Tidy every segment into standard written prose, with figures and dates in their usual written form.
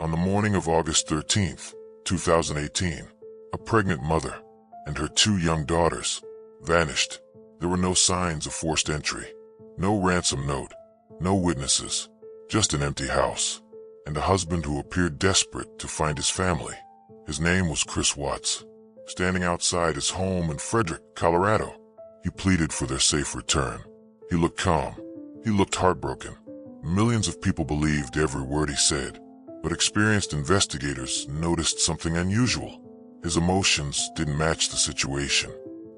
On the morning of August 13th, 2018, a pregnant mother and her two young daughters vanished. There were no signs of forced entry, no ransom note, no witnesses, just an empty house, and a husband who appeared desperate to find his family. His name was Chris Watts. Standing outside his home in Frederick, Colorado, he pleaded for their safe return. He looked calm. He looked heartbroken. Millions of people believed every word he said, but experienced investigators noticed something unusual. His emotions didn't match the situation.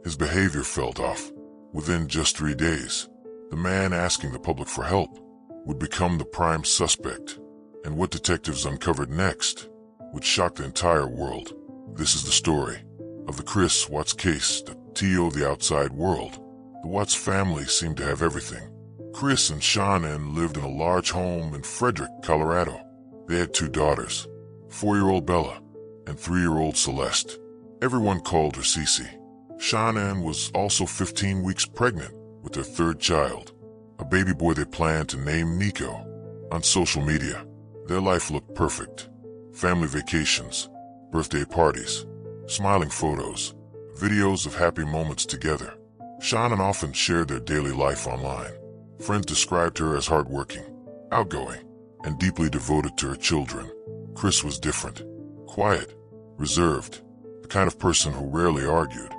His behavior felt off. Within just 3 days, the man asking the public for help would become the prime suspect. And what detectives uncovered next would shock the entire world. This is the story of the Chris Watts case that TO'd the outside world. The Watts family seemed to have everything. Chris and Shanann lived in a large home in Frederick, Colorado. They had 2 daughters, 4-year-old Bella and 3-year-old Celeste. Everyone called her Cece. Shanann was also 15 weeks pregnant with their 3rd child, a baby boy they planned to name Nico. On social media, their life looked perfect. Family vacations, birthday parties, smiling photos, videos of happy moments together. Shanann often shared their daily life online. Friends described her as hardworking, outgoing, and deeply devoted to her children. Chris was different, quiet, reserved, the kind of person who rarely argued,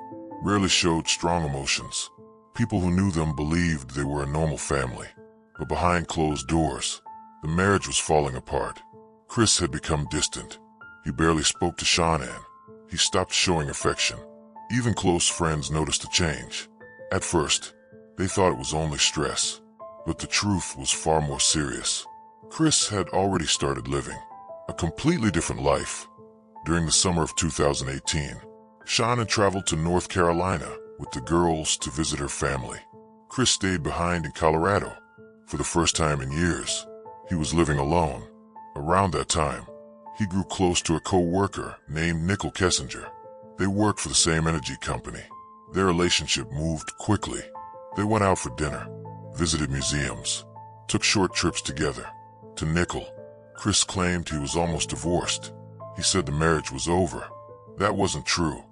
rarely showed strong emotions. People who knew them believed they were a normal family. But behind closed doors, the marriage was falling apart. Chris had become distant. He barely spoke to Shanann. He stopped showing affection. Even close friends noticed a change. At first, they thought it was only stress, but the truth was far more serious. Chris had already started living a completely different life. During the summer of 2018, Shanann traveled to North Carolina with the girls to visit her family. Chris stayed behind in Colorado. For the first time in years, he was living alone. Around that time, he grew close to a co-worker named Nicole Kessinger. They worked for the same energy company. Their relationship moved quickly. They went out for dinner, visited museums, took short trips together. To Nicole, Chris claimed he was almost divorced. He said the marriage was over. That wasn't true.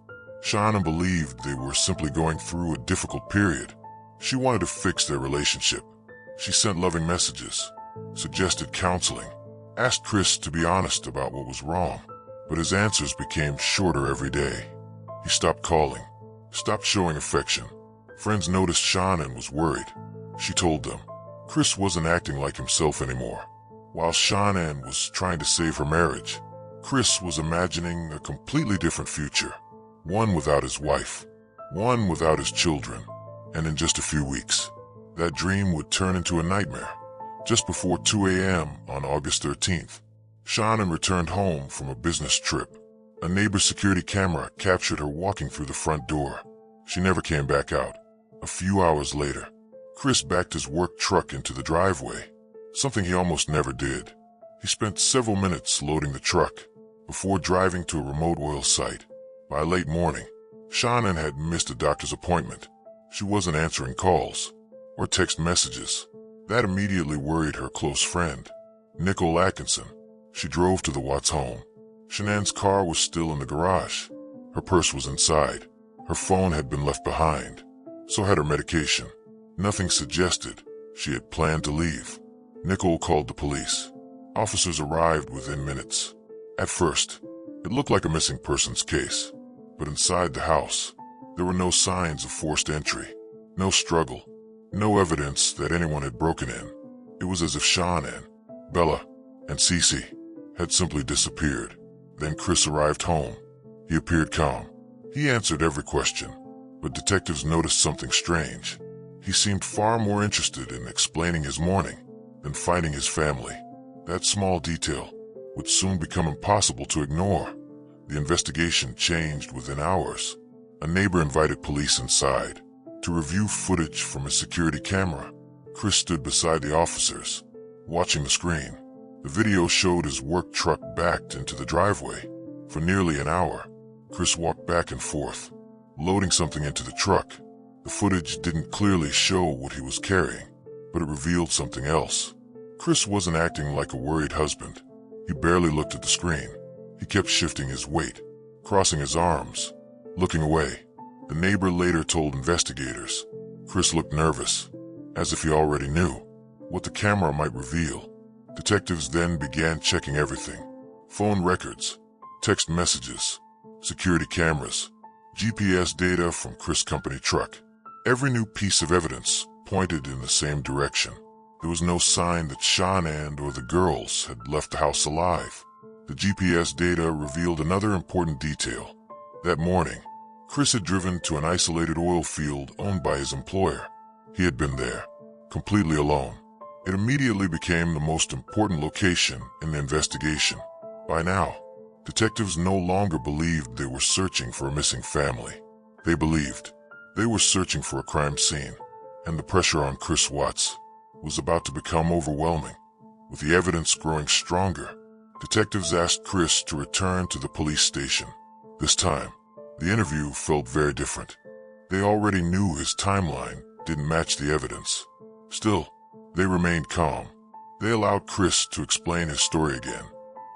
Shanann believed they were simply going through a difficult period. She wanted to fix their relationship. She sent loving messages, suggested counseling, asked Chris to be honest about what was wrong, but his answers became shorter every day. He stopped calling, stopped showing affection. Friends noticed Shanann was worried. She told them Chris wasn't acting like himself anymore. While Shanann was trying to save her marriage, Chris was imagining a completely different future. One without his wife, one without his children, and in just a few weeks, that dream would turn into a nightmare. Just before 2 a.m. on August 13th, Shanann returned home from a business trip. A neighbor's security camera captured her walking through the front door. She never came back out. A few hours later, Chris backed his work truck into the driveway, something he almost never did. He spent several minutes loading the truck before driving to a remote oil site. By late morning, Shanann had missed a doctor's appointment. She wasn't answering calls or text messages. That immediately worried her close friend, Nicole Atkinson. She drove to the Watts home. Shanann's car was still in the garage. Her purse was inside. Her phone had been left behind. So had her medication. Nothing suggested she had planned to leave. Nicole called the police. Officers arrived within minutes. At first, it looked like a missing persons case. But inside the house, there were no signs of forced entry, no struggle, no evidence that anyone had broken in. It was as if Shanann, Bella, and Cece had simply disappeared. Then Chris arrived home. He appeared calm. He answered every question, but detectives noticed something strange. He seemed far more interested in explaining his morning than finding his family. That small detail would soon become impossible to ignore. The investigation changed within hours. A neighbor invited police inside to review footage from his security camera. Chris stood beside the officers, watching the screen. The video showed his work truck backed into the driveway. For nearly an hour, Chris walked back and forth, loading something into the truck. The footage didn't clearly show what he was carrying, but it revealed something else. Chris wasn't acting like a worried husband. He barely looked at the screen. He kept shifting his weight, crossing his arms, looking away. The neighbor later told investigators, Chris looked nervous, as if he already knew what the camera might reveal. Detectives then began checking everything: phone records, text messages, security cameras, GPS data from Chris' company truck. Every new piece of evidence pointed in the same direction. There was no sign that Shanann or the girls had left the house alive. The GPS data revealed another important detail. That morning, Chris had driven to an isolated oil field owned by his employer. He had been there, completely alone. It immediately became the most important location in the investigation. By now, detectives no longer believed they were searching for a missing family. They believed they were searching for a crime scene, and the pressure on Chris Watts was about to become overwhelming. With the evidence growing stronger, detectives asked Chris to return to the police station. This time, the interview felt very different. They already knew his timeline didn't match the evidence. Still, they remained calm. They allowed Chris to explain his story again.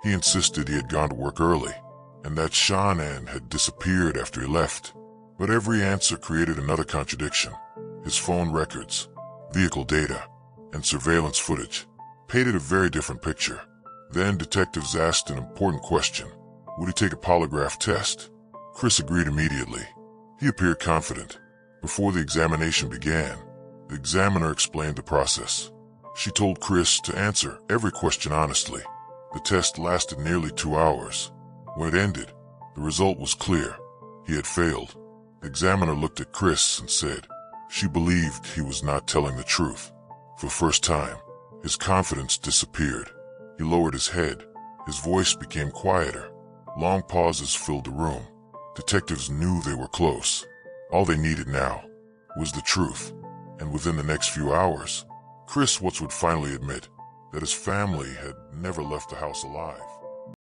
He insisted he had gone to work early, and that Shanann had disappeared after he left. But every answer created another contradiction. His phone records, vehicle data, and surveillance footage painted a very different picture. Then detectives asked an important question. Would he take a polygraph test? Chris agreed immediately. He appeared confident. Before the examination began, the examiner explained the process. She told Chris to answer every question honestly. The test lasted nearly 2 hours. When it ended, the result was clear. He had failed. The examiner looked at Chris and said she believed he was not telling the truth. For the first time, his confidence disappeared. He lowered his head. His voice became quieter. Long pauses filled the room. Detectives knew they were close. All they needed now was the truth. And within the next few hours, Chris Watts would finally admit that his family had never left the house alive.